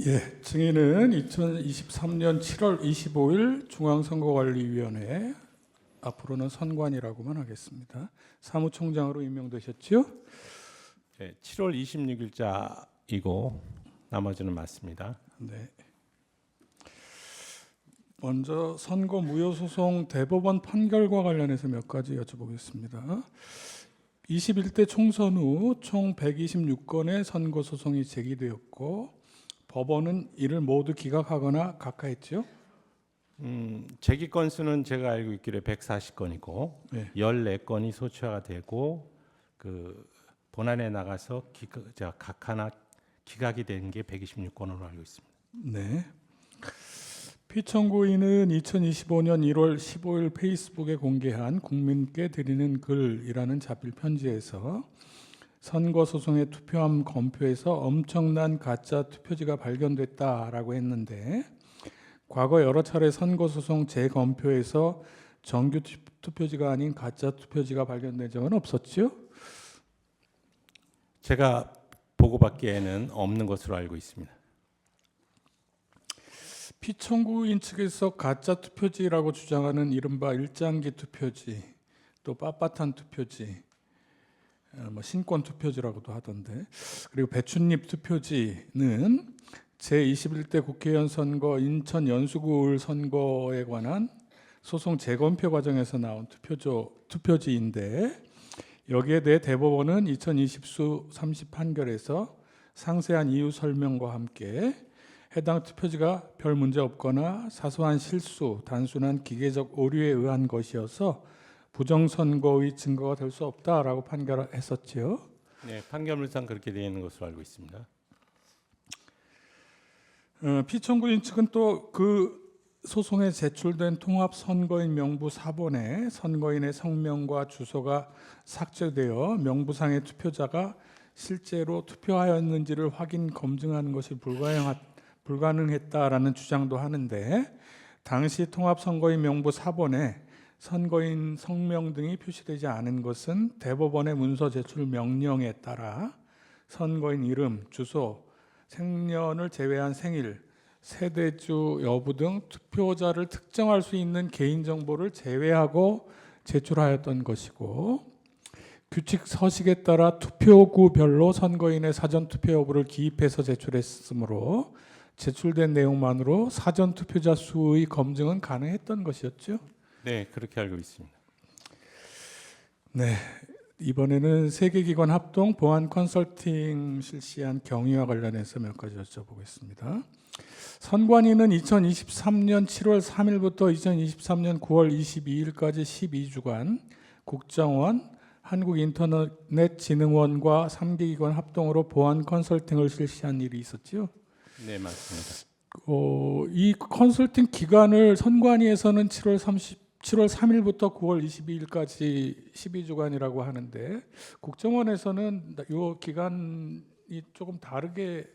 예, 증인은 2023년 7월 25일 중앙선거관리위원회, 앞으로는 선관위라고만 하겠습니다. 사무총장으로 임명되셨죠? 네, 7월 26일자이고 나머지는 맞습니다. 네. 먼저 선거 무효소송 대법원 판결과 관련해서 몇 가지 여쭤보겠습니다. 21대 총선 후 총 126건의 선거소송이 제기되었고 법원은 이를 모두 기각하거나 각하했죠? 제기 건수는 제가 알고 있기로 140건이고 네. 14건이 소추화가 되고 그 본안에 나가서 각하나 기각이 된 게 126건으로 알고 있습니다. 네. 피청구인은 2025년 1월 15일 페이스북에 공개한 국민께 드리는 글이라는 자필 편지에서 선거소송의 투표함 검표에서 엄청난 가짜 투표지가 발견됐다라고 했는데 과거 여러 차례 선거소송 재검표에서 정규 투표지가 아닌 가짜 투표지가 발견된 적은 없었죠? 제가 보고받기에는 없는 것으로 알고 있습니다. 피청구인 측에서 가짜 투표지라고 주장하는 이른바 일장기 투표지, 또 빳빳한 투표지, 신권 투표지라고도 하던데, 그리고 배춧잎 투표지는 제21대 국회의원 선거 인천 연수구을 선거에 관한 소송 재검표 과정에서 나온 투표지인데 여기에 대해 대법원은 2020수 30 판결에서 상세한 이유 설명과 함께 해당 투표지가 별 문제 없거나 사소한 실수, 단순한 기계적 오류에 의한 것이어서 부정선거의 증거가 될 수 없다라고 판결했었죠. 네, 판결문상 그렇게 되어 있는 것으로 알고 있습니다. 피청구인 측은 또 그 소송에 제출된 통합선거인 명부 사본에 선거인의 성명과 주소가 삭제되어 명부상의 투표자가 실제로 투표하였는지를 확인 검증하는 것이 불가능했다라는 주장도 하는데 당시 통합선거인 명부 사본에 선거인 성명 등이 표시되지 않은 것은 대법원의 문서 제출 명령에 따라 선거인 이름, 주소, 생년을 제외한 생일, 세대주 여부 등 투표자를 특정할 수 있는 개인정보를 제외하고 제출하였던 것이고 규칙 서식에 따라 투표구별로 선거인의 사전투표 여부를 기입해서 제출했으므로 제출된 내용만으로 사전투표자 수의 검증은 가능했던 것이었죠. 네, 그렇게 알고 있습니다. 네, 이번에는 세계기관 합동 보안 컨설팅 실시한 경위와 관련해서 몇 가지 여쭤보겠습니다. 선관위는 2023년 7월 3일부터 2023년 9월 22일까지 12주간 국정원, 한국인터넷진흥원과 3개 기관 합동으로 보안 컨설팅을 실시한 일이 있었죠. 네, 맞습니다. 이 컨설팅 기간을 선관위에서는 7월 3일부터 9월 22일까지 12주간이라고 하는데 국정원에서는 이 기간이 조금 다르게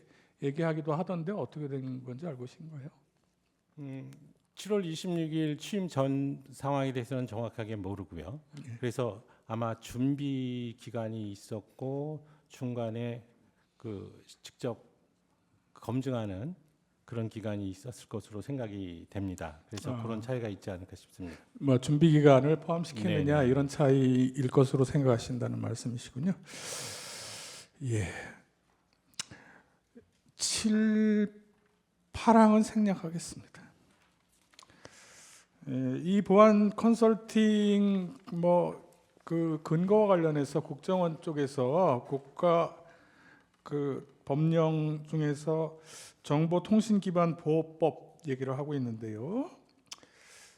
얘기하기도 하던데 어떻게 된 건지 알고 계신 거예요? 7월 26일 취임 전 상황에 대해서는 정확하게 모르고요. 그래서 아마 준비 기간이 있었고 중간에 그 직접 검증하는 그런 기간이 있었을 것으로 생각이 됩니다. 그래서 그런 차이가 있지 않을까 싶습니다. 뭐 준비 기간을 포함시키느냐 네네. 이런 차이일 것으로 생각하신다는 말씀이시군요. 예. 7, 8항은 생략하겠습니다. 이 보안 컨설팅 그 근거와 관련해서 국정원 쪽에서 국가 그 법령 중에서 정보통신기반보호법 얘기를 하고 있는데요.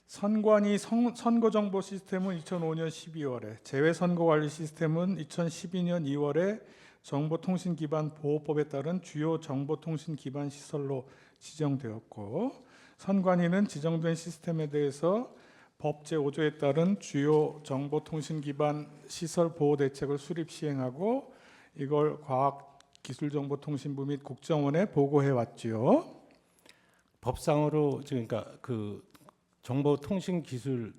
선관위 선거정보 시스템은 2005년 12월에, 재외선거관리 시스템은 2012년 2월에 정보통신기반보호법에 따른 주요 정보통신기반 시설로 지정되었고 선관위는 지정된 시스템에 대해서 법 제5조에 따른 주요 정보통신기반 시설 보호 대책을 수립 시행하고 이걸 과학기술정보통신부 및 국정원에 보고해 왔지요. 법상으로 그러니까 그 정보통신기술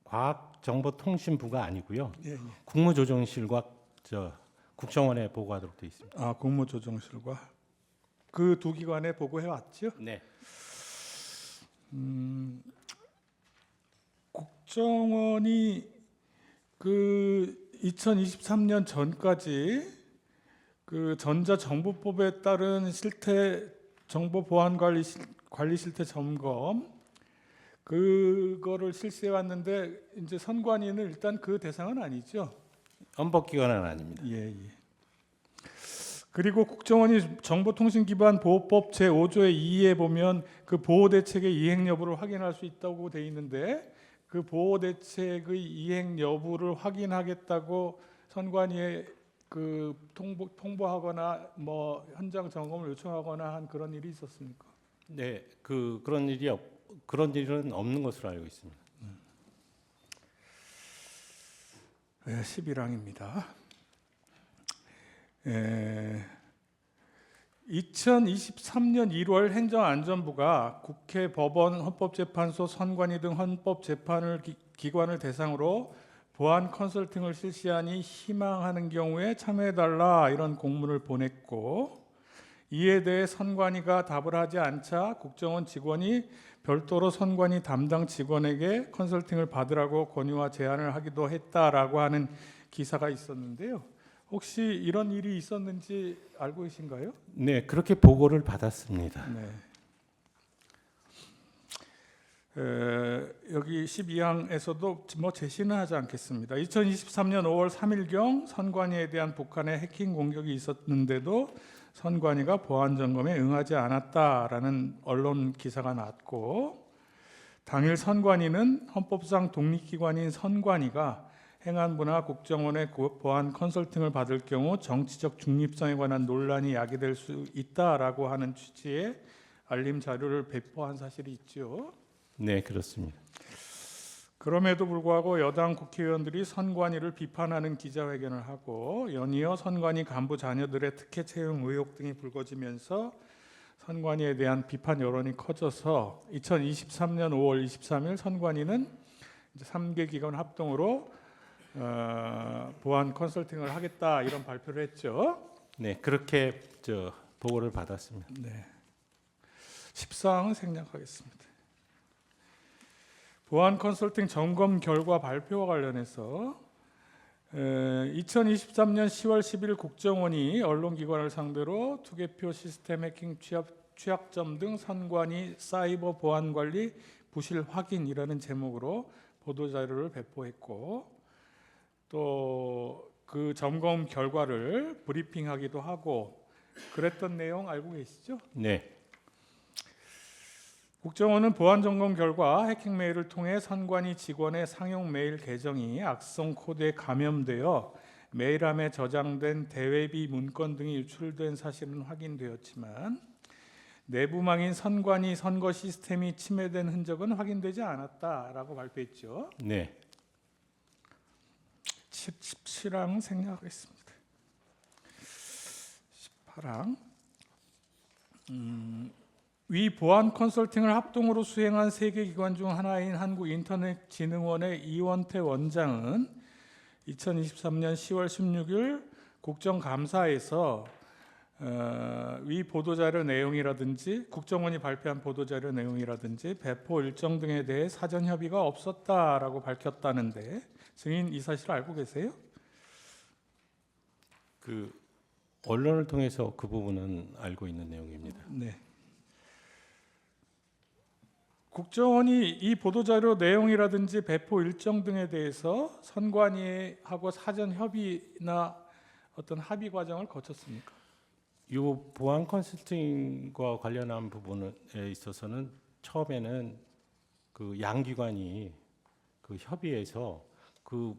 과학정보통신부가 아니고요. 예. 국무조정실과 국정원에 보고하도록 되어 있습니다. 국무조정실과 그 두 기관에 보고해 왔죠. 네. 국정원이 그 2023년 전까지 그 전자정보법에 따른 실태 정보 보안 관리 실태 점검 그거를 실시해 왔는데 이제 선관위는 일단 그 대상은 아니죠. 헌법기관은 아닙니다. 예, 예. 그리고 국정원이 정보통신기반보호법 제5조의 2에 보면 그 보호대책의 이행 여부를 확인할 수 있다고 돼 있는데 그 보호대책의 이행 여부를 확인하겠다고 선관위에 그 통보하거나 뭐 현장 점검을 요청하거나 한 그런 일이 있었습니까? 네, 그런 일은 없는 것으로 알고 있습니다. 네, 11항입니다. 2023년 1월 행정안전부가 국회, 법원, 헌법재판소, 선관위 등 헌법재판을 기관을 대상으로 보안 컨설팅을 실시하니 희망하는 경우에 참여해달라 이런 공문을 보냈고 이에 대해 선관위가 답을 하지 않자 국정원 직원이 별도로 선관위 담당 직원에게 컨설팅을 받으라고 권유와 제안을 하기도 했다라고 하는 기사가 있었는데요. 혹시 이런 일이 있었는지 알고 계신가요? 네, 그렇게 보고를 받았습니다. 네. 여기 12항에서도 뭐 제시는 하지 않겠습니다. 2023년 5월 3일경 선관위에 대한 북한의 해킹 공격이 있었는데도 선관위가 보안 점검에 응하지 않았다라는 언론 기사가 났고 당일 선관위는 헌법상 독립기관인 선관위가 행안부나 국정원의 보안 컨설팅을 받을 경우 정치적 중립성에 관한 논란이 야기될 수 있다라고 하는 취지의 알림 자료를 배포한 사실이 있죠. 네, 그렇습니다. 그럼에도 불구하고 여당 국회의원들이 선관위를 비판하는 기자회견을 하고 연이어 선관위 간부 자녀들의 특혜 채용 의혹 등이 불거지면서 선관위에 대한 비판 여론이 커져서 2023년 5월 23일 선관위는 이제 3개 기관 합동으로 보안 컨설팅을 하겠다 이런 발표를 했죠. 네, 그렇게 보고를 받았습니다. 네. 14항은 생략하겠습니다. 보안 컨설팅 점검 결과 발표와 관련해서 2023년 10월 10일 국정원이 언론기관을 상대로 투개표 시스템 해킹 취약점 등 선관위 사이버 보안 관리 부실 확인이라는 제목으로 보도자료를 배포했고 또 그 점검 결과를 브리핑하기도 하고 그랬던 내용 알고 계시죠? 네, 국정원은 보안 점검 결과 해킹 메일을 통해 선관위 직원의 상용 메일 계정이 악성 코드에 감염되어 메일함에 저장된 대외비 문건 등이 유출된 사실은 확인되었지만 내부망인 선관위 선거 시스템이 침해된 흔적은 확인되지 않았다라고 발표했죠. 네, 17항 생략하겠습니다. 18항 위 보안 컨설팅을 합동으로 수행한 3개 기관 중 하나인 한국인터넷진흥원의 이원태 원장은 2023년 10월 16일 국정감사에서 위 보도자료 내용이라든지 국정원이 발표한 보도자료 내용이라든지 배포 일정 등에 대해 사전 협의가 없었다라고 밝혔다는데 증인 이 사실 알고 계세요? 언론을 통해서 그 부분은 알고 있는 내용입니다. 네. 국정원이 이 보도자료 내용이라든지 배포 일정 등에 대해서 선관위하고 사전 협의나 어떤 합의 과정을 거쳤습니까? 이 보안 컨설팅과 관련한 부분에 있어서는 처음에는 그 양기관이 그 협의해서 그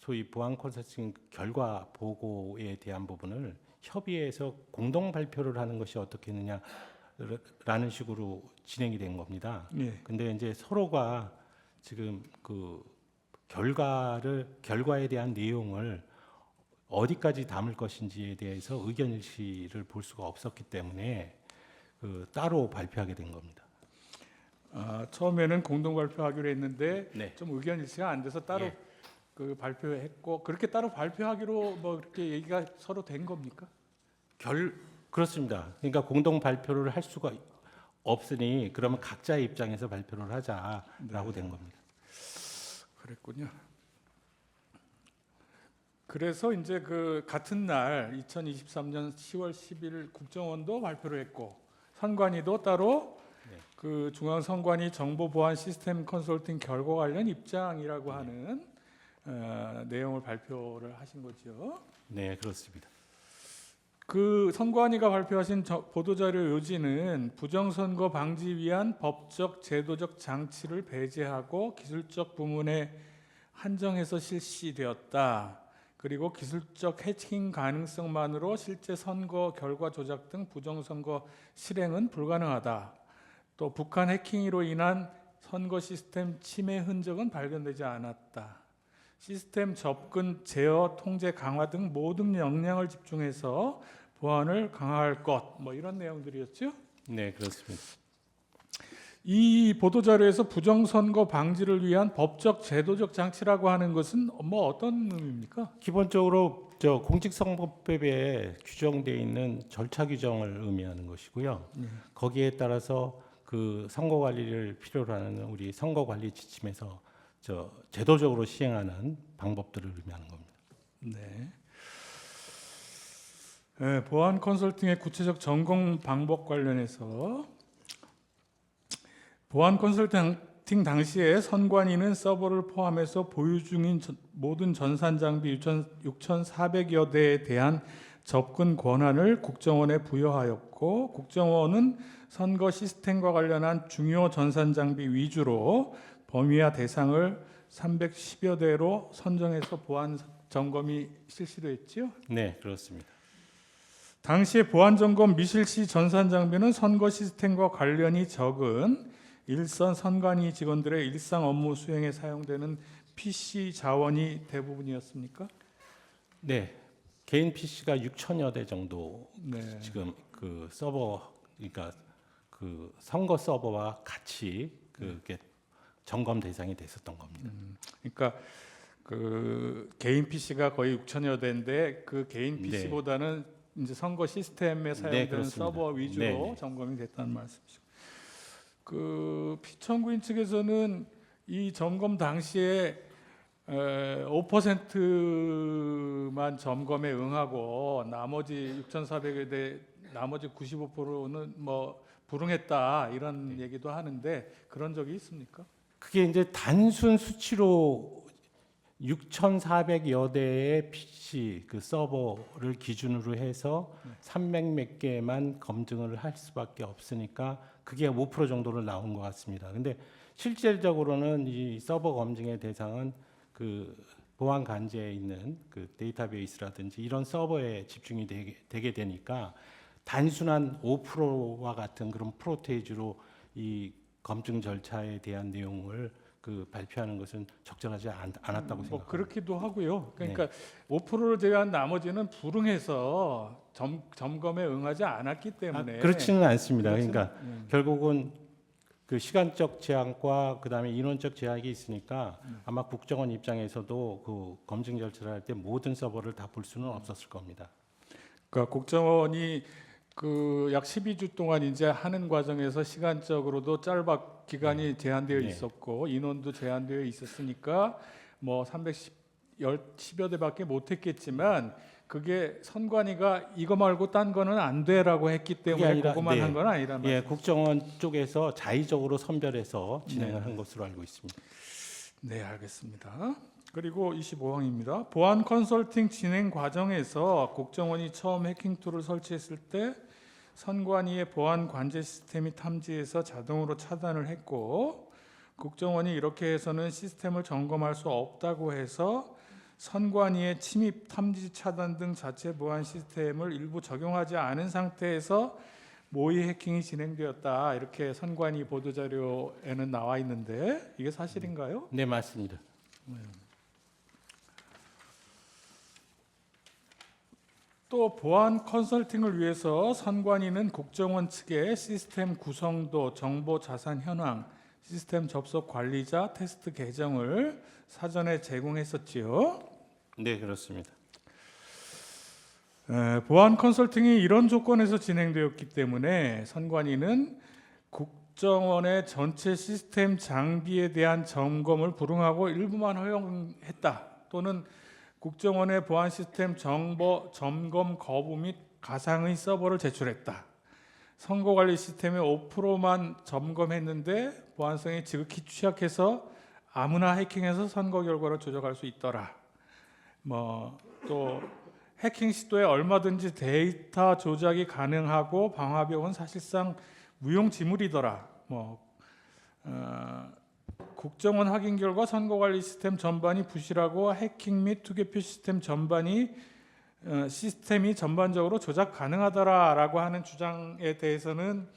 소위 보안 컨설팅 결과 보고에 대한 부분을 협의해서 공동 발표를 하는 것이 어떻겠느냐라는 식으로 진행이 된 겁니다. 예. 근데 이제 서로가 지금 그 결과에 대한 내용을 어디까지 담을 것인지에 대해서 의견 일치를 볼 수가 없었기 때문에 따로 발표하게 된 겁니다. 처음에는 공동 발표하기로 했는데 네. 좀 의견 일치가 안 돼서 따로 예. 그 발표했고 그렇게 따로 발표하기로 뭐 이렇게 얘기가 서로 된 겁니까? 그렇습니다. 그러니까 공동 발표를 할 수가 없으니 그러면 각자의 입장에서 발표를 하자라고 된 겁니다. 그랬군요. 그래서 이제 그 같은 날 2023년 10월 10일 국정원도 발표를 했고 선관위도 따로 네. 그 중앙선관위 정보보안 시스템 컨설팅 결과 관련 입장이라고 하는 내용을 발표를 하신 거죠. 네, 그렇습니다. 그 선관위가 발표하신 보도자료 요지는 부정선거 방지 위한 법적 제도적 장치를 배제하고 기술적 부문에 한정해서 실시되었다. 그리고 기술적 해킹 가능성만으로 실제 선거 결과 조작 등 부정선거 실행은 불가능하다. 또 북한 해킹으로 인한 선거 시스템 침해 흔적은 발견되지 않았다. 시스템 접근, 제어, 통제 강화 등 모든 역량을 집중해서 보안을 강화할 것, 뭐 이런 내용들이었죠. 네, 그렇습니다. 이 보도자료에서 부정선거 방지를 위한 법적 제도적 장치라고 하는 것은 뭐 어떤 의미입니까? 기본적으로 공직선거법에 규정되어 있는 절차 규정을 의미하는 것이고요. 거기에 따라서 그 선거 관리를 필요로 하는 우리 선거 관리 지침에서 제도적으로 시행하는 방법들을 의미하는 겁니다. 네. 네, 보안 컨설팅의 구체적 점검 방법 관련해서 보안 컨설팅 당시에 선관위는 서버를 포함해서 보유 중인 모든 전산 장비 6,400여 대에 대한 접근 권한을 국정원에 부여하였고 국정원은 선거 시스템과 관련한 중요 전산 장비 위주로 범위와 대상을 310여 대로 선정해서 보안 점검이 실시됐지요. 네, 그렇습니다. 당시에 보안 점검 미실시 전산 장비는 선거 시스템과 관련이 적은 일선 선관위 직원들의 일상 업무 수행에 사용되는 PC 자원이 대부분이었습니까? 네, 개인 PC가 6천여 대 정도 네. 지금 그 서버, 그러니까 그 선거 서버와 같이 그게 점검 대상이 됐었던 겁니다. 그러니까 그 개인 PC가 거의 6천여 대인데 그 개인 네. PC보다는 이제 선거 시스템에 사용되는 그렇습니다. 서버 위주로 네, 네. 점검이 됐다는 말씀이시고, 그 피청구인 측에서는 이 점검 당시에 5%만 점검에 응하고 나머지 6,400여 대 나머지 95%는 뭐 불응했다 이런 얘기도 하는데 그런 적이 있습니까? 그게 이제 단순 수치로 6,400여 대의 PC 그 서버를 기준으로 해서 300몇 개만 검증을 할 수밖에 없으니까 그게 5% 정도로 나온 것 같습니다. 근데 실질적으로는 이 서버 검증의 대상은 그 보안 관제에 있는 그 데이터베이스라든지 이런 서버에 집중이 되게 되니까 단순한 5%와 같은 그런 프로테이지로 이 검증 절차에 대한 내용을 그 발표하는 것은 적절하지 않았다고 뭐 생각합니다. 그렇기도 하고요. 그러니까 5%를 제외한 나머지는 불응해서 점검에 응하지 않았기 때문에 그렇지는 않습니다. 그렇지는- 그러니까 결국은 그 시간적 제한과 그다음에 인원적 제약이 있으니까 아마 국정원 입장에서도 그 검증 절차를 할 때 모든 서버를 다 볼 수는 없었을 겁니다. 그러니까 국정원이 그 약 12주 동안 이제 하는 과정에서 시간적으로도 기간이 제한되어 네. 있었고 인원도 제한되어 있었으니까 뭐 310여 대밖에 못 했겠지만 그게 선관위가 이거 말고 딴 거는 안 돼라고 했기 때문에 아니라- 그것만 네. 한 건 아니란 말이에요. 예, 국정원 쪽에서 자의적으로 선별해서 진행을 한 것으로 알고 있습니다. 네, 알겠습니다. 그리고 25항입니다. 보안 컨설팅 진행 과정에서 국정원이 처음 해킹 툴을 설치했을 때 선관위의 보안 관제 시스템이 탐지해서 자동으로 차단을 했고 국정원이 이렇게 해서는 시스템을 점검할 수 없다고 해서 선관위의 침입, 탐지, 차단 등 자체 보안 시스템을 일부 적용하지 않은 상태에서 모의 해킹이 진행되었다. 이렇게 선관위 보도자료에는 나와 있는데 이게 사실인가요? 네, 맞습니다. 또 보안 컨설팅을 위해서 선관위는 국정원 측에 시스템 구성도, 정보 자산 현황, 시스템 접속 관리자, 테스트 계정을 사전에 제공했었지요. 네, 그렇습니다. 보안 컨설팅이 이런 조건에서 진행되었기 때문에 선관위는 국정원의 전체 시스템 장비에 대한 점검을 불응하고 일부만 허용했다. 또는 국정원의 보안 시스템 정보 점검 거부 및 가상의 서버를 제출했다. 선거관리 시스템의 5%만 점검했는데 보안성이 지극히 취약해서 아무나 해킹해서 선거 결과를 조작할 수 있더라. 또 해킹 시도에 얼마든지 데이터 조작이 가능하고 방화벽은 사실상 무용지물이더라. 국정원 확인 결과 선거관리 시스템 전반이 부실하고 해킹 및 투개표 시스템 시스템이 전반적으로 조작 가능하더라라고 하는 주장에 대해서는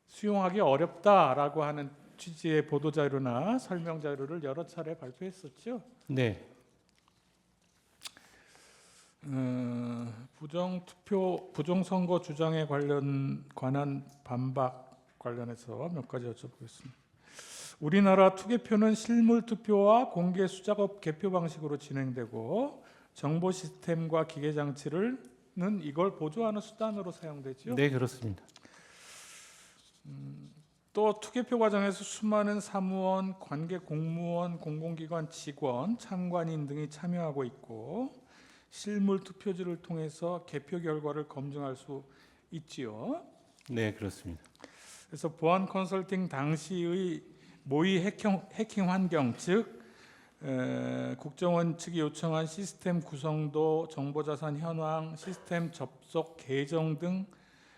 수용하기 어렵다라고 하는 취지의 보도 자료나 설명 자료를 여러 차례 발표했었죠. 네. 부정선거 주장에 관한 반박 관련해서 몇 가지 여쭤보겠습니다. 우리나라 투개표는 실물 투표와 공개 수작업 개표 방식으로 진행되고 정보 시스템과 기계 장치는 이걸 보조하는 수단으로 사용되죠. 네, 그렇습니다. 또 투개표 과정에서 수많은 사무원, 관계 공무원, 공공기관 직원, 참관인 등이 참여하고 있고 실물 투표지를 통해서 개표 결과를 검증할 수 있지요. 네, 그렇습니다. 그래서 보안 컨설팅 당시의 모의 해킹 환경, 즉 국정원 측이 요청한 시스템 구성도, 정보자산 현황, 시스템 접속 계정 등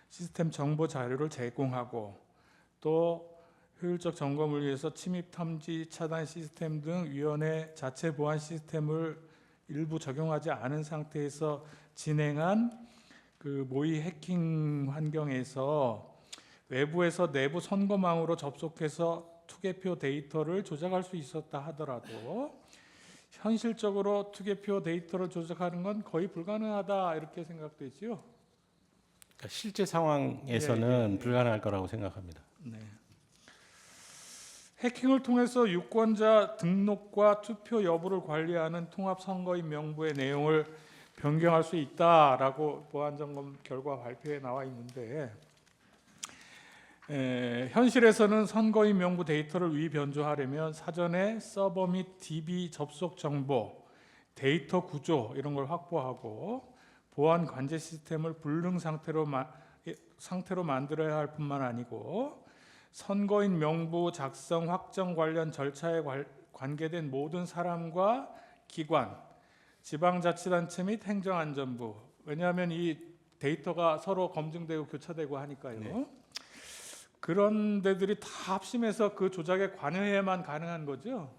시스템 정보 자료를 제공하고 또 효율적 점검을 위해서 침입 탐지 차단 시스템 등 위원회 자체 보안 시스템을 일부 적용하지 않은 상태에서 진행한 그 모의 해킹 환경에서 외부에서 내부 선거망으로 접속해서 투개표 데이터를 조작할 수 있었다 하더라도 현실적으로 투개표 데이터를 조작하는 건 거의 불가능하다 이렇게 생각되지요. 그러니까 실제 상황에서는 예. 불가능할 거라고 생각합니다. 네. 해킹을 통해서 유권자 등록과 투표 여부를 관리하는 통합선거인 명부의 내용을 변경할 수 있다라고 보안점검 결과 발표에 나와 있는데 현실에서는 선거인 명부 데이터를 위변조하려면 사전에 서버 및 DB 접속 정보, 데이터 구조 이런 걸 확보하고 보안 관제 시스템을 불능 상태로 만들어야 할 뿐만 아니고 선거인 명부 작성 확정 관련 절차에 관계된 모든 사람과 기관, 지방자치단체 및 행정안전부, 왜냐하면 이 데이터가 서로 검증되고 교차되고 하니까요. 네. 그런 데들이 다 합심해서 그 조작에 관여해야만 가능한 거죠.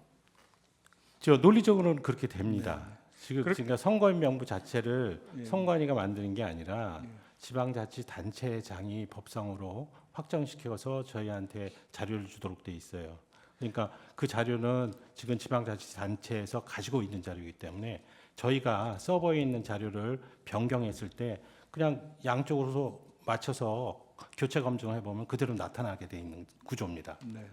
논리적으로는 그렇게 됩니다. 지금 그렇- 그러니까 선거인 명부 자체를 예. 선관위가 만드는 게 아니라 예. 지방자치단체장이 법상으로 확정시켜서 저희한테 자료를 주도록 돼 있어요. 그러니까 그 자료는 지금 지방자치단체에서 가지고 있는 자료이기 때문에 저희가 서버에 있는 자료를 변경했을 때 그냥 양쪽으로 맞춰서 교체 검증을 해보면 그대로 나타나게 돼 있는 구조입니다. 네.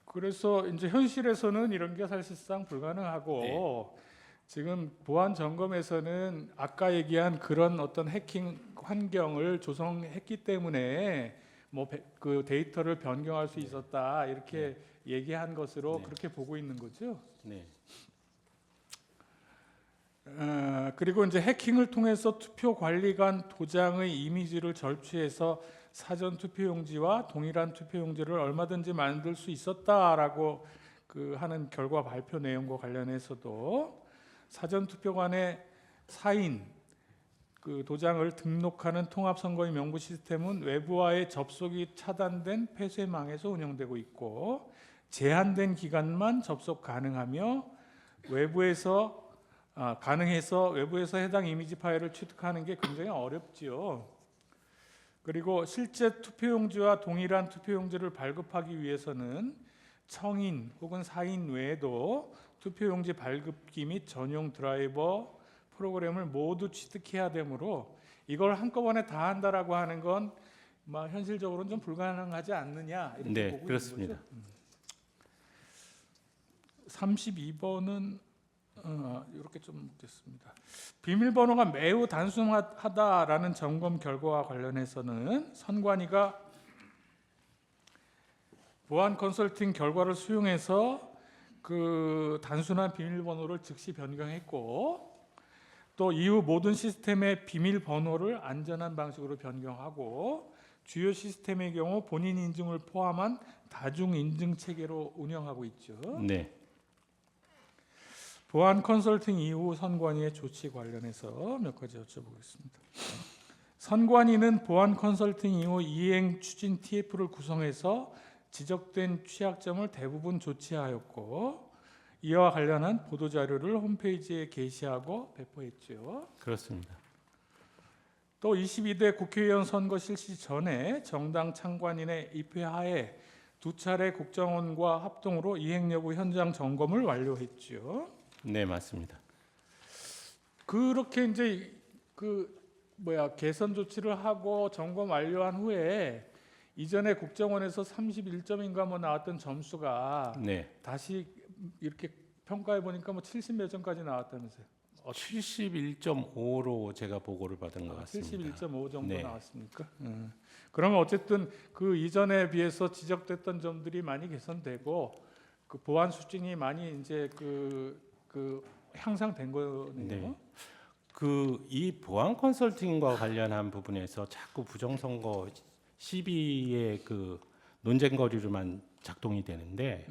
그래서 이제 현실에서는 이런 게 사실상 불가능하고 지금 보안 점검에서는 아까 얘기한 그런 어떤 해킹 환경을 조성했기 때문에 그 데이터를 변경할 수 있었다 이렇게 얘기한 것으로 네. 그렇게 보고 있는 거죠. 네. 그리고 이제 해킹을 통해서 투표관리관 도장의 이미지를 절취해서 사전 투표용지와 동일한 투표용지를 얼마든지 만들 수 있었다라고 하는 결과 발표 내용과 관련해서도 사전 투표관의 사인 그 도장을 등록하는 통합선거인 명부 시스템은 외부와의 접속이 차단된 폐쇄망에서 운영되고 있고 제한된 기간만 접속 가능하며 가능해서 외부에서 해당 이미지 파일을 취득하는 게 굉장히 어렵지요. 그리고 실제 투표용지와 동일한 투표용지를 발급하기 위해서는 청인 혹은 사인 외에도 투표용지 발급기 및 전용 드라이버 프로그램을 모두 취득해야 되므로 이걸 한꺼번에 다 한다라고 하는 건 현실적으로는 좀 불가능하지 않느냐 이렇게 네, 보고 그렇습니다. 있는 거죠. 32번은 이렇게 좀 묻겠습니다. 비밀번호가 매우 단순하다라는 점검 결과와 관련해서는 선관위가 보안 컨설팅 결과를 수용해서 그 단순한 비밀번호를 즉시 변경했고, 또 이후 모든 시스템의 비밀번호를 안전한 방식으로 변경하고, 주요 시스템의 경우 본인 인증을 포함한 다중 인증 체계로 운영하고 있죠. 네. 보안 컨설팅 이후 선관위의 조치 관련해서 몇 가지 여쭤보겠습니다. 선관위는 보안 컨설팅 이후 이행 추진 TF를 구성해서 지적된 취약점을 대부분 조치하였고, 이와 관련한 보도 자료를 홈페이지에 게시하고 배포했죠. 그렇습니다. 또 22대 국회의원 선거 실시 전에 정당 창관인의 입회하에 2차례 국정원과 합동으로 이행 여부 현장 점검을 완료했죠. 네, 맞습니다. 그렇게 이제 개선 조치를 하고 점검 완료한 후에 이전에 국정원에서 31점인가 뭐 나왔던 점수가 네. 다시 이렇게 평가해 보니까 뭐 70몇 점까지 나왔다면서요. 71.5로 제가 보고를 받은 것 같습니다. 71.5 정도 네. 나왔습니까? 그러면 어쨌든 그 이전에 비해서 지적됐던 점들이 많이 개선되고 그 보안 수준이 많이 이제 그 향상된 거네요. 네. 이 보안 컨설팅과 관련한 부분에서 자꾸 부정선거 시비의 그 논쟁거리로만 작동이 되는데,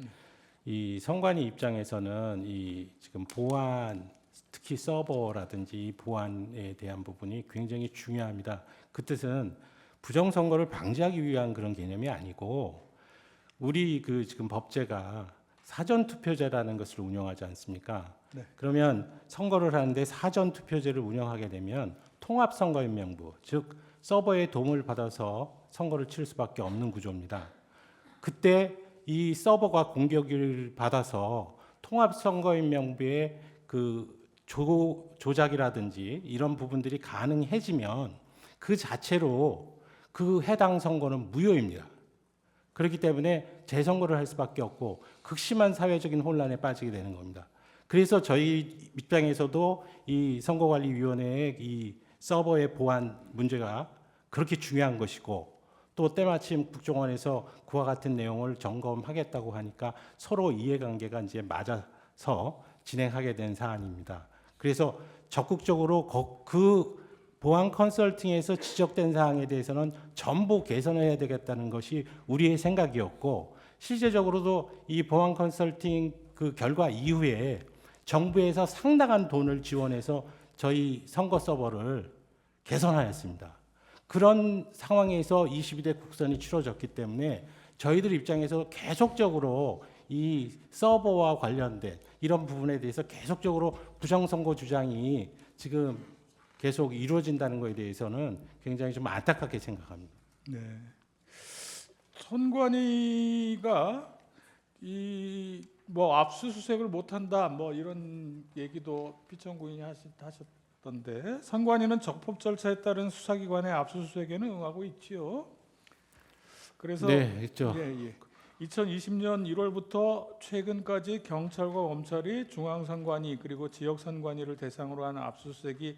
이 선관위 입장에서는 이 지금 보안, 특히 서버라든지 이 보안에 대한 부분이 굉장히 중요합니다. 그 뜻은 부정선거를 방지하기 위한 그런 개념이 아니고, 우리 그 지금 법제가 사전투표제라는 것을 운영하지 않습니까? 네. 그러면 선거를 하는데 사전투표제를 운영하게 되면 통합선거인명부, 즉 서버의 도움을 받아서 선거를 치를 수밖에 없는 구조입니다. 그때 이 서버가 공격을 받아서 통합선거인명부의 그 조작이라든지 이런 부분들이 가능해지면 그 자체로 그 해당 선거는 무효입니다. 그렇기 때문에 재선거를 할 수밖에 없고 극심한 사회적인 혼란에 빠지게 되는 겁니다. 그래서 저희 입장에서도 이 선거관리위원회의 이 서버의 보안 문제가 그렇게 중요한 것이고, 또 때마침 국정원에서 그와 같은 내용을 점검하겠다고 하니까 서로 이해관계가 이제 맞아서 진행하게 된 사안입니다. 그래서 적극적으로 그 보안 컨설팅에서 지적된 사항에 대해서는 전부 개선해야 되겠다는 것이 우리의 생각이었고, 실제적으로도 이 보안 컨설팅 그 결과 이후에 정부에서 상당한 돈을 지원해서 저희 선거 서버를 개선하였습니다. 그런 상황에서 22대 국선이 치러졌기 때문에 저희들 입장에서 계속적으로 이 서버와 관련된 이런 부분에 대해서 계속적으로 부정선거 주장이 지금 계속 이루어진다는 것에 대해서는 굉장히 좀 안타깝게 생각합니다. 네. 선관위가 이 뭐 압수수색을 못한다 뭐 이런 얘기도 피청구인이 하셨던데, 선관위는 적법 절차에 따른 수사기관의 압수수색에는 응하고 있지요. 그래서 네, 있죠. 2020년 1월부터 최근까지 경찰과 검찰이 중앙선관위 그리고 지역선관위를 대상으로 하는 압수수색이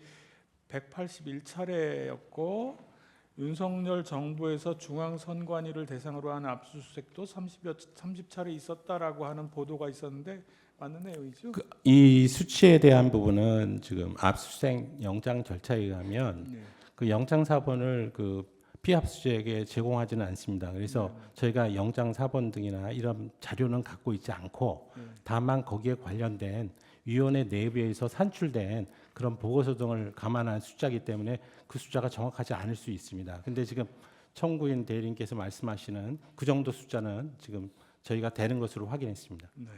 181차례였고, 윤석열 정부에서 중앙선관위를 대상으로 하는 압수수색도 30차례 있었다라고 하는 보도가 있었는데 맞는 내용이죠? 이 수치에 대한 부분은 지금 압수수색 영장 절차에 의하면 네. 그 영장 사본을 그 피압수수색에 제공하지는 않습니다. 그래서 저희가 영장 사본 등이나 이런 자료는 갖고 있지 않고, 다만 거기에 관련된 위원회 내부에서 산출된 그런 보고서 등을 감안한 숫자이기 때문에 그 숫자가 정확하지 않을 수 있습니다. 근데 지금 청구인 대리인께서 말씀하시는 그 정도 숫자는 지금 저희가 되는 것으로 확인했습니다. 네.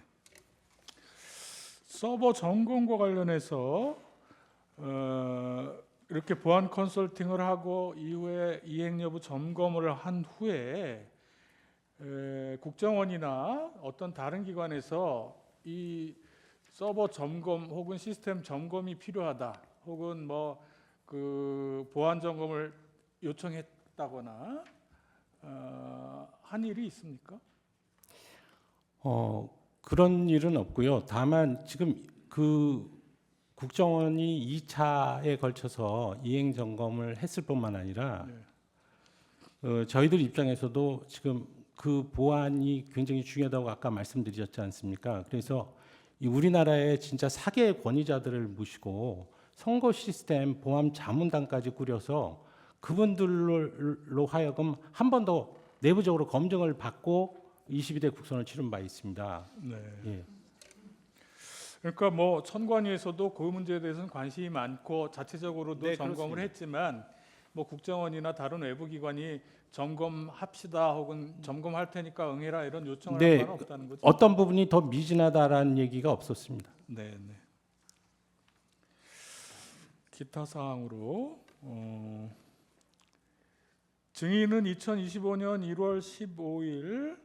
서버 점검과 관련해서 이렇게 보안 컨설팅을 하고 이후에 이행 여부 점검을 한 후에 국정원이나 어떤 다른 기관에서 이 서버 점검 혹은 시스템 점검이 필요하다, 혹은 뭐 그 보안 점검을 요청했다거나 한 일이 있습니까? 그런 일은 없고요. 다만 지금 그 국정원이 2차에 걸쳐서 이행 점검을 했을 뿐만 아니라 저희들 입장에서도 지금 그 보안이 굉장히 중요하다고 아까 말씀드렸지 않습니까? 그래서 이 우리나라의 진짜 사개의 권위자들을 모시고 선거 시스템 보안 자문단까지 꾸려서 그분들로 하여금 한 번 더 내부적으로 검증을 받고 22대 국선을 치른 바 있습니다. 네. 예. 그러니까 뭐 선관위에서도 그 문제에 대해서는 관심이 많고 자체적으로도 네, 점검을 그렇습니다. 했지만 뭐 국정원이나 다른 외부 기관이 점검합시다 혹은 점검할 테니까 응해라 이런 요청을 네, 한 바는 없다는 거죠. 어떤 부분이 더 미진하다라는 얘기가 없었습니다. 네, 네. 기타 사항으로 증인은 2025년 1월 15일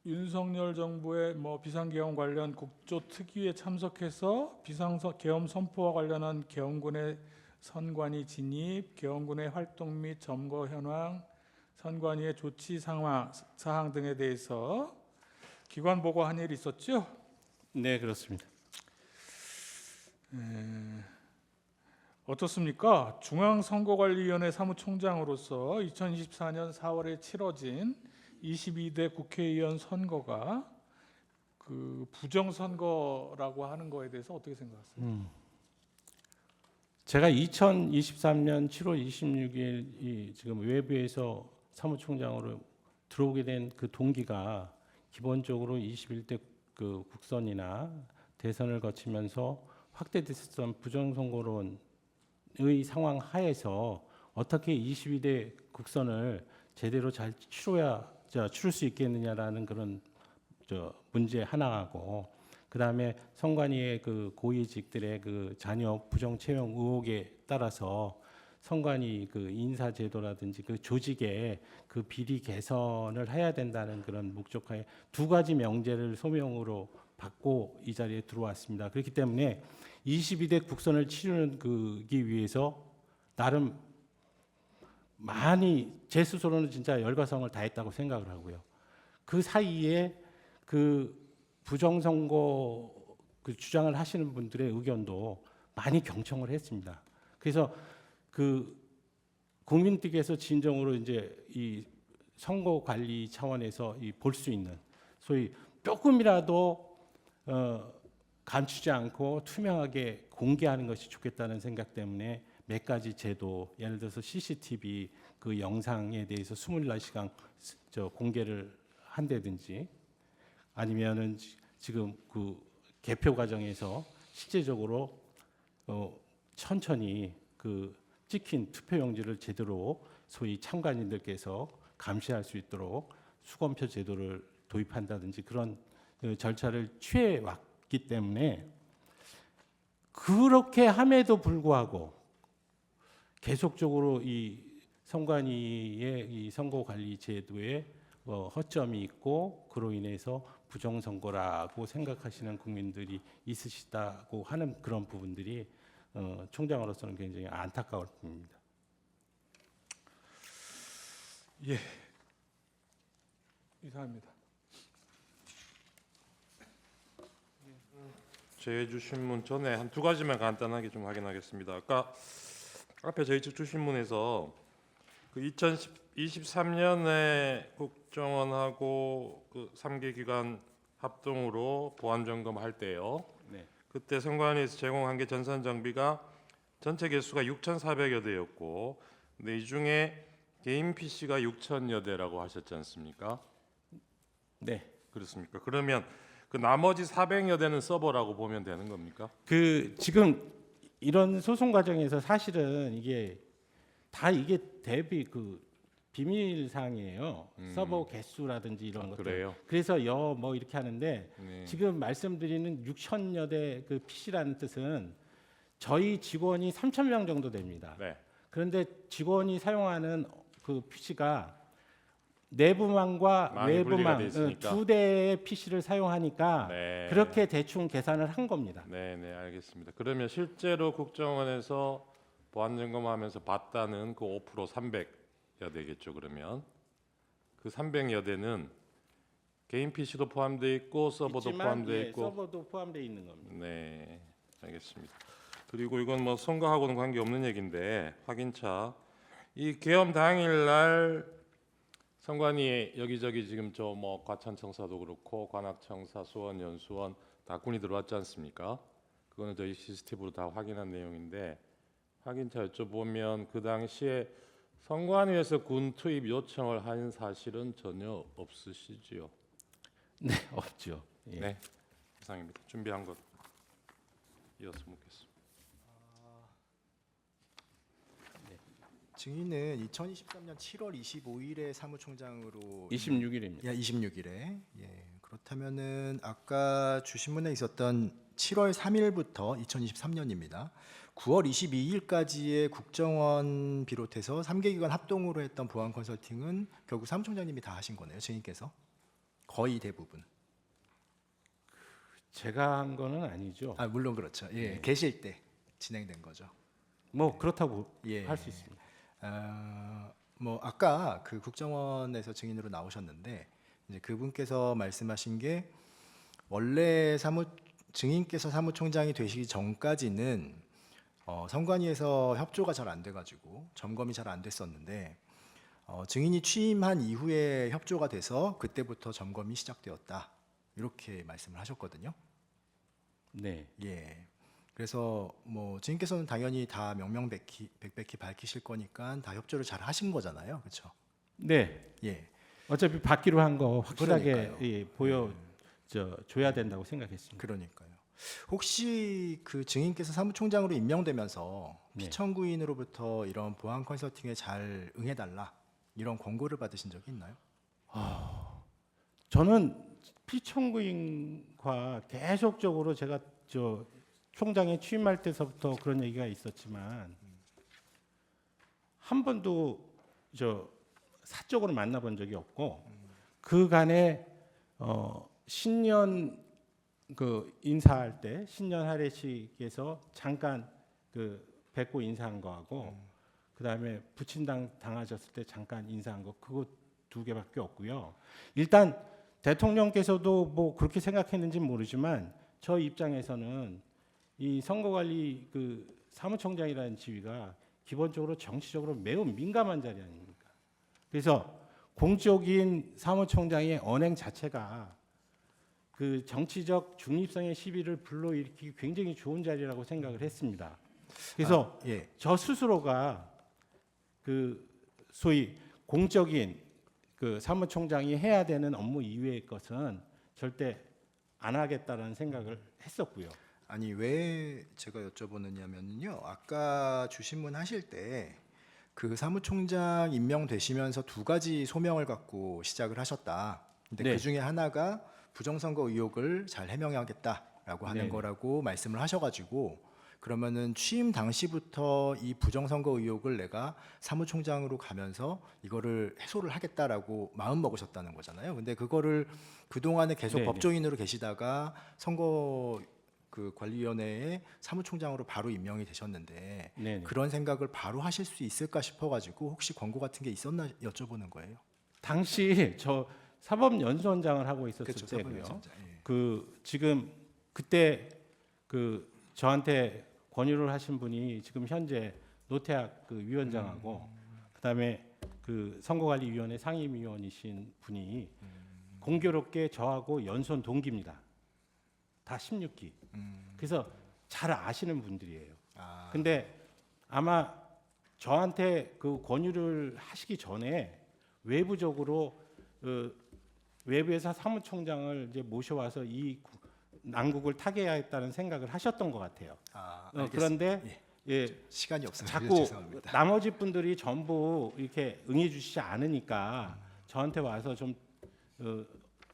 윤석열 정부의 뭐 비상계엄 관련 국조특위에 참석해서 비상계엄 선포와 관련한 계엄군의 선관위 진입, 계엄군의 활동 및 점거 현황, 선관위의 조치 사항 등에 대해서 기관 보고한 일이 있었죠? 네, 그렇습니다. 어떻습니까? 중앙선거관리위원회 사무총장으로서 2024년 4월에 치러진 22대 국회의원 선거가 그 부정선거라고 하는 거에 대해서 어떻게 생각하세요? 제가 2023년 7월 26일 이 지금 외부에서 사무총장으로 들어오게 된 그 동기가 기본적으로 21대 그 국선이나 대선을 거치면서 확대됐었던 부정선거론의 상황 하에서 어떻게 22대 국선을 제대로 잘 치를 수 있겠느냐라는 그런 문제 하나하고, 그다음에 선관위의 그 고위직들의 그 자녀 부정 채용 의혹에 따라서 선관위 그 인사 제도라든지 그 조직의 그 비리 개선을 해야 된다는 그런 목적하에 두 가지 명제를 소명으로 받고 이 자리에 들어왔습니다. 그렇기 때문에 22대 국선을 치르는 그기 위해서 나름 많이 제 스스로는 진짜 열과성을 다했다고 생각을 하고요. 그 사이에 그 부정선거 그 주장을 하시는 분들의 의견도 많이 경청을 했습니다. 그래서 그 국민들께서 진정으로 이제 이 선거 관리 차원에서 이 볼 수 있는 소위 조금이라도 감추지 않고 투명하게 공개하는 것이 좋겠다는 생각 때문에 몇 가지 제도, 예를 들어서 CCTV 그 영상에 대해서 24시간 공개를 한다든지, 아니면은 지금 그 개표 과정에서 실제적으로 천천히 그 찍힌 투표용지를 제대로 소위 참관인들께서 감시할 수 있도록 수검표 제도를 도입한다든지 그런 절차를 취해 왔기 때문에, 그렇게 함에도 불구하고 계속적으로 이 선관위의 이 선거 관리 제도에 허점이 있고 그로 인해서 부정선거라고 생각하시는 국민들이 있으시다고 하는 그런 부분들이 총장으로서는 굉장히 안타까울 뿐입니다. 예, 이상입니다. 제 주신문 전에 한 두 가지만 간단하게 좀 확인하겠습니다. 아까 앞에 저희 측 주신문에서 그 2023년에 국정원하고 그 3개 기관 합동으로 보안 점검할 때요. 네. 그때 선관위에서 제공한 게 전산 장비가 전체 개수가 6,400여 대였고, 근데 이 중에 개인 PC가 6,000여 대라고 하셨지 않습니까? 네. 그렇습니까? 그러면 그 나머지 400여 대는 서버라고 보면 되는 겁니까? 그 지금 이런 소송 과정에서 사실은 이게 다 이게 대비 그 비밀 사항이에요. 서버 개수라든지 이런 것들. 그래요? 그래서 뭐 이렇게 하는데, 네. 지금 말씀드리는 6,000여 대 그 PC라는 뜻은 저희 직원이 3,000명 정도 됩니다. 네. 그런데 직원이 사용하는 그 PC가 내부망과 망이 분리가 외부망 돼 있으니까. 두 대의 PC를 사용하니까 네. 그렇게 대충 계산을 한 겁니다. 네, 알겠습니다. 그러면 실제로 국정원에서 보안 점검하면서 봤다는 그 5% 300여 대겠죠. 그러면 그 300여 대는 개인 PC도 포함되어 있고 서버도 있지만, 포함되어 예, 있고. 서버도 포함되어 있는 겁니다. 네, 알겠습니다. 그리고 이건 뭐 선거하고는 관계 없는 얘기인데 확인차. 이 계엄 당일날 선관위 여기저기 지금 저 뭐 과천청사도 그렇고 관악청사, 수원, 연수원 다 군이 들어왔지 않습니까? 그거는 저희 시스템으로 다 확인한 내용인데 확인차 여쭤보면 그 당시에 선관위에서 군 투입 요청을 한 사실은 전혀 없으시지요? 네, 없죠. 예. 네, 이상입니다. 준비한 것 이어서 묻겠습니다. 증인은 2023년 7월 25일에 사무총장으로 26일입니다. 26일에 그렇다면은 아까 주신문에 있었던 7월 3일부터 2023년입니다. 9월 22일까지의 국정원 비롯해서 3개 기관 합동으로 했던 보안 컨설팅은 결국 사무총장님이 다 하신 거네요, 증인께서. 거의 대부분. 제가 한 거는 아니죠. 아, 물론 그렇죠. 예, 네. 계실 때 진행된 거죠. 뭐 그렇다고 예. 할 수 있습니다. 뭐 아까 그 국정원에서 증인으로 나오셨는데 이제 그분께서 말씀하신 게 원래 증인께서 사무총장이 되시기 전까지는 선관위에서 협조가 잘 안 돼가지고 점검이 잘 안 됐었는데 증인이 취임한 이후에 협조가 돼서 그때부터 점검이 시작되었다 이렇게 말씀을 하셨거든요. 네. 예. 그래서 뭐 증인께서는 당연히 다 명명백백히 밝히실 거니까 다 협조를 잘 하신 거잖아요, 그렇죠? 네. 예. 어차피 받기로 한 거 확실하게 그러니까요. 예, 줘야 된다고 생각했습니다. 그러니까요. 혹시 그 증인께서 사무총장으로 임명되면서 네. 피청구인으로부터 이런 보안 컨설팅에 잘 응해달라 이런 권고를 받으신 적이 있나요? 저는 피청구인과 계속적으로 제가 총장에 취임할 때서부터 그런 얘기가 있었지만 한 번도 사적으로 만나본 적이 없고 그간에 신년 그 인사할 때 신년 할애식에서 잠깐 그 뵙고 인사한 거하고 그다음에 부친당 당하셨을 때 잠깐 인사한 거 그거 2개밖에 없고요. 일단 대통령께서도 뭐 그렇게 생각했는지 모르지만 저 입장에서는 이 선거관리 그 사무총장이라는 지위가 기본적으로 정치적으로 매우 민감한 자리 아닙니까? 그래서 공적인 사무총장의 언행 자체가 그 정치적 중립성의 시비를 불러일으키기 굉장히 좋은 자리라고 생각을 했습니다. 그래서 예. 저 스스로가 그 소위 공적인 그 사무총장이 해야 되는 업무 이외의 것은 절대 안 하겠다라는 생각을 했었고요. 아니 왜 제가 여쭤보느냐면요. 아까 주신문 하실 때 그 사무총장 임명되시면서 2가지 소명을 갖고 시작을 하셨다. 근데 네. 그 중에 하나가 부정선거 의혹을 잘 해명하겠다라고 하는 네네. 거라고 말씀을 하셔가지고 그러면은 취임 당시부터 이 부정선거 의혹을 내가 사무총장으로 가면서 이거를 해소를 하겠다라고 마음 먹으셨다는 거잖아요. 근데 그거를 그 동안에 계속 네네. 법조인으로 계시다가 선거 그 관리위원회에 사무총장으로 바로 임명이 되셨는데 네네. 그런 생각을 바로 하실 수 있을까 싶어가지고 혹시 권고 같은 게 있었나 여쭤보는 거예요. 당시 저 사법연수원장을 하고 있었을 그렇죠, 때고요. 사법연수원장. 예. 그 지금 그때 그 저한테 권유를 하신 분이 지금 현재 노태학 그 위원장하고 그다음에 그 선거관리위원회 상임위원이신 분이 공교롭게 저하고 연수원 동기입니다. 다 16기. 그래서 잘 아시는 분들이에요. 아, 근데 아마 저한테 그 권유를 하시기 전에 외부적으로 외부에서 사무총장을 이제 모셔와서 이 난국을 타개해야겠다는 생각을 하셨던 것 같아요. 알겠습니다. 그런데 예, 시간이 없어서 자꾸 죄송합니다. 나머지 분들이 전부 이렇게 응해주시지 않으니까 저한테 와서 좀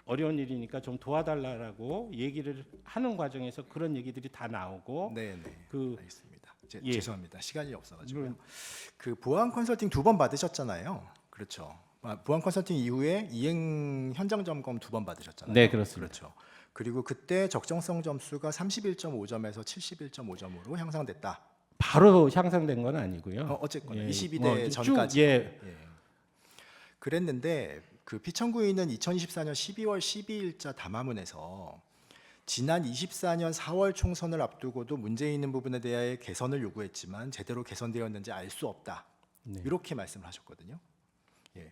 어려운 일이니까 좀 도와달라고 얘기를 하는 과정에서 그런 얘기들이 다 나오고 네네. 그 알겠습니다. 예. 죄송합니다. 시간이 없어가지고요. 물론 그 보안 컨설팅 2번 받으셨잖아요. 그렇죠. 보안 컨설팅 이후에 이행 현장 점검 2번 받으셨잖아요. 네, 그렇습니다. 그렇죠. 그리고 그때 적정성 점수가 31.5점에서 71.5점으로 향상됐다. 바로 향상된 건 아니고요. 어쨌거나 예, 22대 뭐 전까지. 쭉, 예, 예. 그랬는데 그 피청구인은 2024년 12월 12일자 담화문에서 지난 24년 4월 총선을 앞두고도 문제 있는 부분에 대하여 개선을 요구했지만 제대로 개선되었는지 알 수 없다. 네. 이렇게 말씀을 하셨거든요. 예.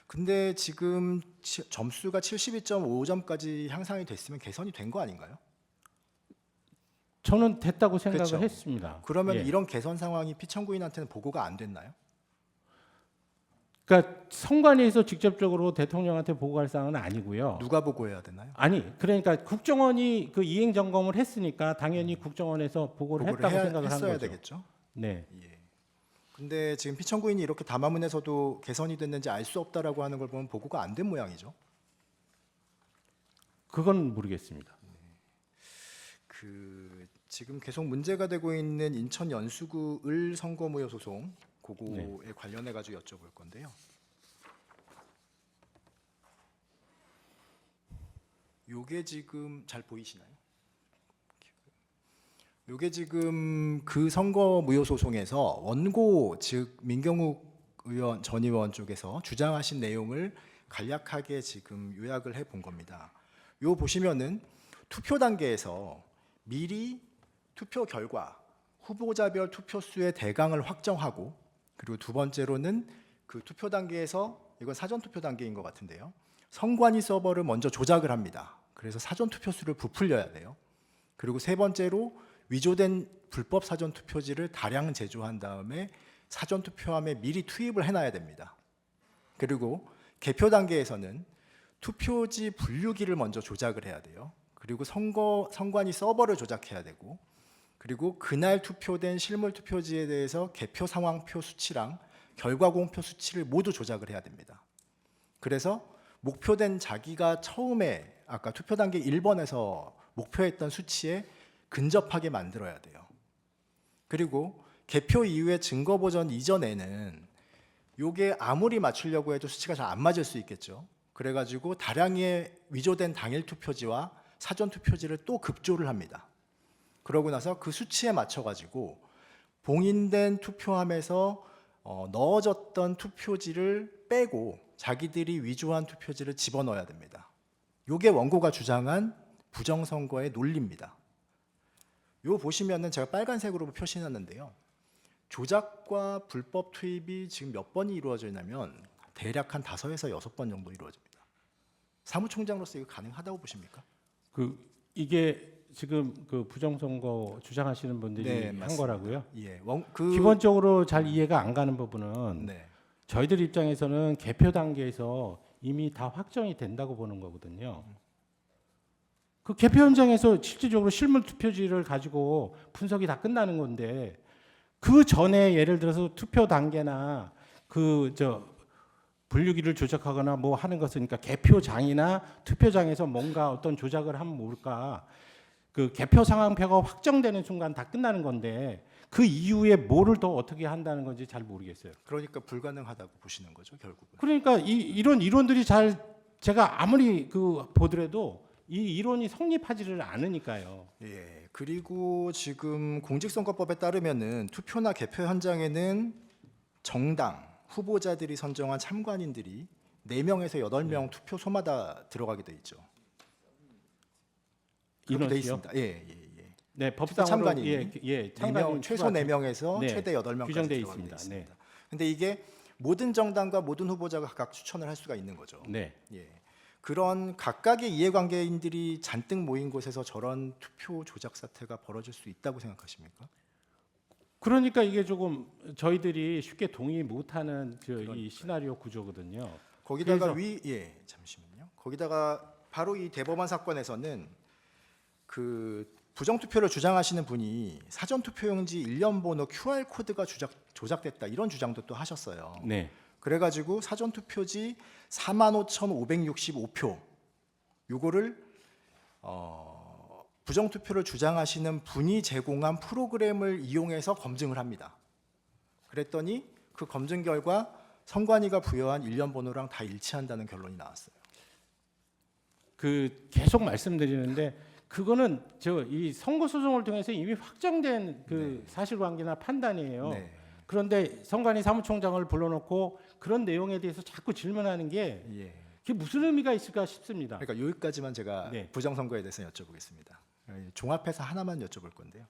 근데 지금 점수가 72.5점까지 향상이 됐으면 개선이 된 거 아닌가요? 저는 됐다고 생각을 그렇죠. 했습니다. 그러면 예. 이런 개선 상황이 피청구인한테는 보고가 안 됐나요? 그러니까 선관위에서 직접적으로 대통령한테 보고할 사항은 아니고요. 누가 보고해야 되나요? 아니, 그러니까 국정원이 그 이행 점검을 했으니까 당연히 국정원에서 보고를 했다고 생각을 한 했어야 거죠. 되겠죠. 네. 예. 근데 지금 피청구인이 이렇게 담화문에서도 개선이 됐는지 알 수 없다라고 하는 걸 보면 보고가 안 된 모양이죠. 그건 모르겠습니다. 그 지금 계속 문제가 되고 있는 인천 연수구 을 선거무효 소송 그거에 관련해 가지고 여쭤볼 건데요. 요게 지금 잘 보이시나요? 요게 지금 그 선거무효 소송에서 원고 즉 민경욱 의원 전 의원 쪽에서 주장하신 내용을 간략하게 지금 요약을 해 본 겁니다. 요 보시면은 투표 단계에서 미리 투표 결과 후보자별 투표수의 대강을 확정하고 그리고 두 번째로는 그 투표 단계에서 이건 사전 투표 단계인 것 같은데요. 선관위 서버를 먼저 조작을 합니다. 그래서 사전 투표수를 부풀려야 돼요. 그리고 세 번째로 위조된 불법 사전 투표지를 다량 제조한 다음에 사전 투표함에 미리 투입을 해놔야 됩니다. 그리고 개표 단계에서는 투표지 분류기를 먼저 조작을 해야 돼요. 그리고 선관위 서버를 조작해야 되고 그리고 그날 투표된 실물 투표지에 대해서 개표 상황표 수치랑 결과 공표 수치를 모두 조작을 해야 됩니다. 그래서 목표된 자기가 처음에 아까 투표 단계 1번에서 목표했던 수치에 근접하게 만들어야 돼요. 그리고 개표 이후에 증거 보전 이전에는 요게 아무리 맞추려고 해도 수치가 잘 안 맞을 수 있겠죠. 그래가지고 다량의 위조된 당일 투표지와 사전 투표지를 또 급조를 합니다. 그러고 나서 그 수치에 맞춰가지고 봉인된 투표함에서 넣어졌던 투표지를 빼고 자기들이 위조한 투표지를 집어넣어야 됩니다. 요게 원고가 주장한 부정선거의 논리입니다. 요 보시면은 제가 빨간색으로 표시해놨는데요. 조작과 불법 투입이 지금 몇 번이 이루어져 있냐면 대략 한 5에서 6번 정도 이루어집니다. 사무총장으로서 이거 가능하다고 보십니까? 이게 지금 그 부정선거 주장하시는 분들이 네, 한 맞습니다. 거라고요? 예, 기본적으로 잘 이해가 안 가는 부분은 네, 저희들 입장에서는 개표 단계에서 이미 다 확정이 된다고 보는 거거든요. 그 개표 현장에서 실질적으로 실물 투표지를 가지고 분석이 다 끝나는 건데 그 전에 예를 들어서 투표 단계나 분류기를 조작하거나 뭐 하는 것은 그러니까 개표장이나 투표장에서 뭔가 어떤 조작을 하면 모를까 그 개표 상황표가 확정되는 순간 다 끝나는 건데 그 이후에 뭐를 더 어떻게 한다는 건지 잘 모르겠어요. 그러니까 불가능하다고 보시는 거죠, 결국은. 그러니까 이런 이론들이 잘 제가 아무리 보더라도 이 이론이 성립하지를 않으니까요. 예, 그리고 지금 공직선거법에 따르면은 투표나 개표 현장에는 정당 후보자들이 선정한 참관인들이 4명에서 8명 투표소마다 들어가게 돼 있죠. 그렇게 돼 인원수요? 있습니다. 예. 네, 투표 법상으로 참관인이 참관인 최소 4명에서 네, 최대 8명까지 규정돼 들어가게 돼 있습니다. 있습니다. 근데 이게 모든 정당과 모든 후보자가 각각 추천을 할 수가 있는 거죠. 네. 예. 그런 각각의 이해관계인들이 잔뜩 모인 곳에서 저런 투표 조작 사태가 벌어질 수 있다고 생각하십니까? 그러니까 이게 조금 저희들이 쉽게 동의 못하는 이 시나리오 구조거든요. 거기다가 그래서- 잠시만요. 거기다가 바로 이 대법원 사건에서는 그 부정투표를 주장하시는 분이 사전투표용지 일련 번호 QR 코드가 조작됐다 이런 주장도 또 하셨어요. 네. 그래가지고 사전투표지 45,565표 요거를 부정투표를 주장하시는 분이 제공한 프로그램을 이용해서 검증을 합니다. 그랬더니 그 검증 결과 선관위가 부여한 일련 번호랑 다 일치한다는 결론이 나왔어요. 계속 말씀드리는데 그거는 이 선거 소송을 통해서 이미 확정된 사실관계나 판단이에요. 네. 그런데 선관위 사무총장을 불러놓고 그런 내용에 대해서 자꾸 질문하는 게 예. 그게 무슨 의미가 있을까 싶습니다. 그러니까 여기까지만 제가 네. 부정선거에 대해서 여쭤보겠습니다. 종합해서 하나만 여쭤볼 건데요.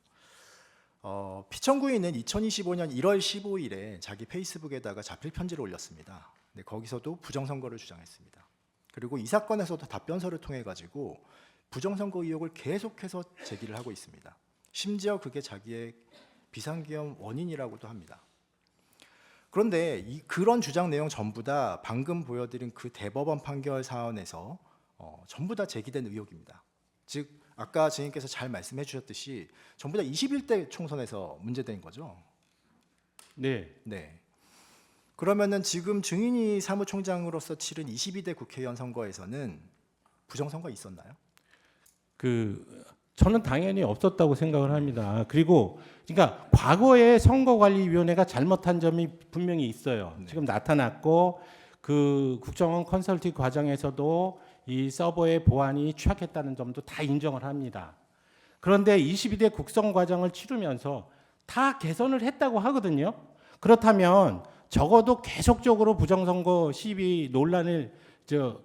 피청구인은 2025년 1월 15일에 자기 페이스북에다가 자필 편지를 올렸습니다. 네, 거기서도 부정선거를 주장했습니다. 그리고 이 사건에서도 답변서를 통해 가지고 부정선거 의혹을 계속해서 제기를 하고 있습니다. 심지어 그게 자기의 비상계엄 원인이라고도 합니다. 그런데 그런 주장 내용 전부 다 방금 보여드린 그 대법원 판결 사안에서 전부 다 제기된 의혹입니다. 즉 아까 증인께서 잘 말씀해 주셨듯이 전부 다 21대 총선에서 문제된 거죠. 네. 네. 그러면은 지금 증인이 사무총장으로서 치른 22대 국회의원 선거에서는 부정선거 있었나요? 저는 당연히 없었다고 생각을 합니다. 그리고 그러니까 과거에 선거관리위원회가 잘못한 점이 분명히 있어요. 네. 지금 나타났고 그 국정원 컨설팅 과정에서도 이 서버의 보안이 취약했다는 점도 다 인정을 합니다. 그런데 22대 국선 과정을 치르면서 다 개선을 했다고 하거든요. 그렇다면 적어도 계속적으로 부정선거 시비 논란을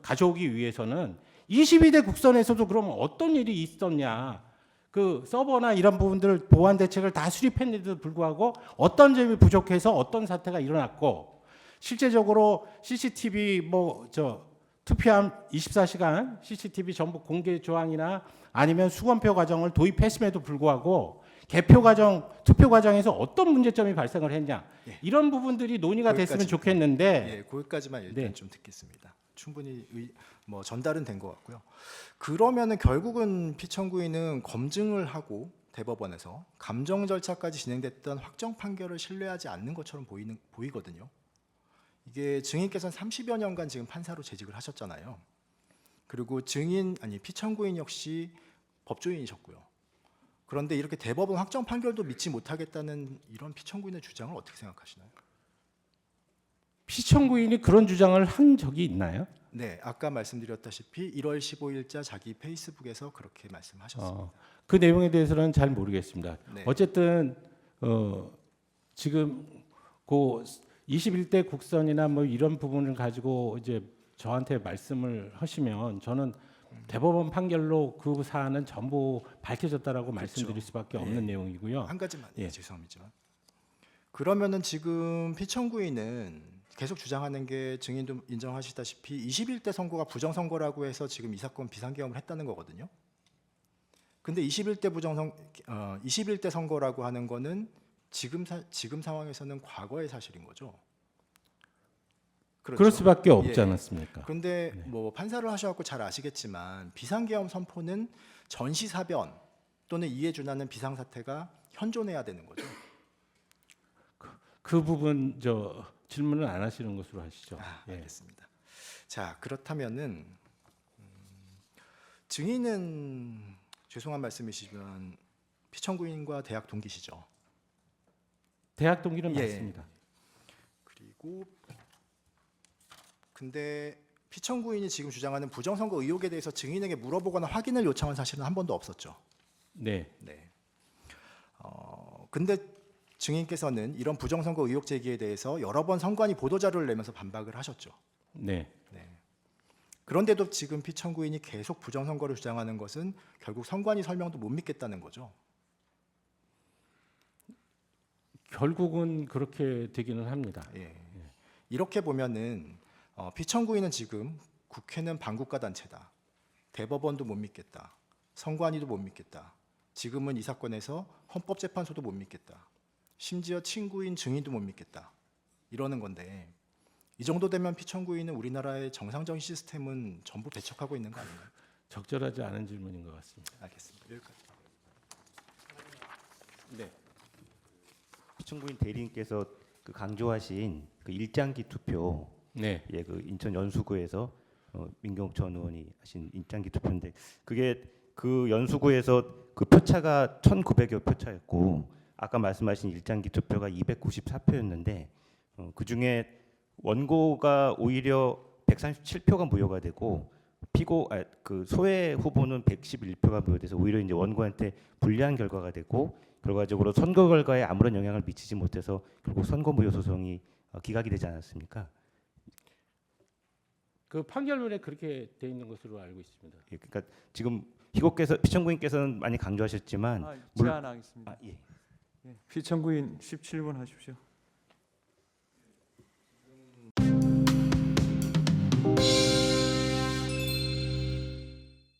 가져오기 위해서는 22대 국선에서도 그러면 어떤 일이 있었냐? 그 서버나 이런 부분들 보안 대책을 다 수립했는데도 불구하고 어떤 점이 부족해서 어떤 사태가 일어났고 실제적으로 CCTV 투표함 24시간 CCTV 전부 공개 조항이나 아니면 수검표 과정을 도입했음에도 불구하고 개표 과정, 투표 과정에서 어떤 문제점이 발생을 했냐 예. 이런 부분들이 논의가 됐으면 거기까지만. 좋겠는데 예, 거기까지만 일단 네. 좀 듣겠습니다. 충분히 전달은 된 것 같고요. 그러면은 결국은 피청구인은 검증을 하고 대법원에서 감정 절차까지 진행됐던 확정 판결을 신뢰하지 않는 것처럼 보이거든요. 이게 증인께서는 30여 년간 지금 판사로 재직을 하셨잖아요. 그리고 피청구인 역시 법조인이셨고요. 그런데 이렇게 대법원 확정 판결도 믿지 못하겠다는 이런 피청구인의 주장을 어떻게 생각하시나요? 피청구인이 그런 주장을 한 적이 있나요? 네, 아까 말씀드렸다시피 1월 15일자 자기 페이스북에서 그렇게 말씀하셨습니다. 그 내용에 대해서는 잘 모르겠습니다. 네. 어쨌든 지금 그 21대 국선이나 뭐 이런 부분을 가지고 이제 저한테 말씀을 하시면 저는 대법원 판결로 그 사안은 전부 밝혀졌다라고 말씀드릴 수밖에 없는 내용이고요. 한 가지만 예. 죄송합니다만 그러면은 지금 피청구인은 계속 주장하는 게 증인도 인정하시다시피 21대 선거가 부정선거라고 해서 지금 이 사건 비상계엄을 했다는 거거든요. 근데 21대 선거라고 하는 거는 지금 상황에서는 과거의 사실인 거죠. 그렇죠? 그럴 수밖에 없지 예. 않았습니까? 그런데 뭐 판사를 하셔갖고 잘 아시겠지만 비상계엄 선포는 전시사변 또는 이에 준하는 비상사태가 현존해야 되는 거죠. 그 부분 질문을 안 하시는 것으로 하시죠. 예. 알겠습니다. 자, 그렇다면은 증인은 죄송한 말씀이시지만 피청구인과 대학 동기시죠. 대학 동기는 예. 맞습니다. 그리고 근데 피청구인이 지금 주장하는 부정선거 의혹에 대해서 증인에게 물어보거나 확인을 요청한 사실은 한 번도 없었죠. 네. 네. 근데 증인께서는 이런 부정선거 의혹 제기에 대해서 여러 번 선관위 보도자료를 내면서 반박을 하셨죠. 네. 네. 그런데도 지금 피청구인이 계속 부정선거를 주장하는 것은 결국 선관위 설명도 못 믿겠다는 거죠. 결국은 그렇게 되기는 합니다. 예. 이렇게 보면은 피청구인은 지금 국회는 반국가 단체다. 대법원도 못 믿겠다. 선관위도 못 믿겠다. 지금은 이 사건에서 헌법재판소도 못 믿겠다. 심지어 친구인 증인도 못 믿겠다. 이러는 건데 이 정도 되면 피청구인은 우리나라의 정상적인 시스템은 전부 배척하고 있는 거 아닌가요? 적절하지 않은 질문인 것 같습니다. 알겠습니다. 여기까지. 네. 피청구인 대리인께서 강조하신 그 일장기 투표, 네. 그 인천 연수구에서 민경욱 전 의원이 하신 일장기 투표인데 그게 그 연수구에서 그 표차가 1,900여 표차였고 아까 말씀하신 일장기 투표가 294표였는데 그 중에 원고가 오히려 137표가 무효가 되고 그 소외 후보는 111표가 무효돼서 오히려 이제 원고한테 불리한 결과가 되고 결과적으로 선거 결과에 아무런 영향을 미치지 못해서 결국 선거 무효 소송이 기각이 되지 않았습니까? 그 판결문에 그렇게 돼 있는 것으로 알고 있습니다. 예, 그러니까 지금 희곡께서 피청구인께서는 많이 강조하셨지만 제안하겠습니다. 예. 예, 피청구인 17분 하십시오.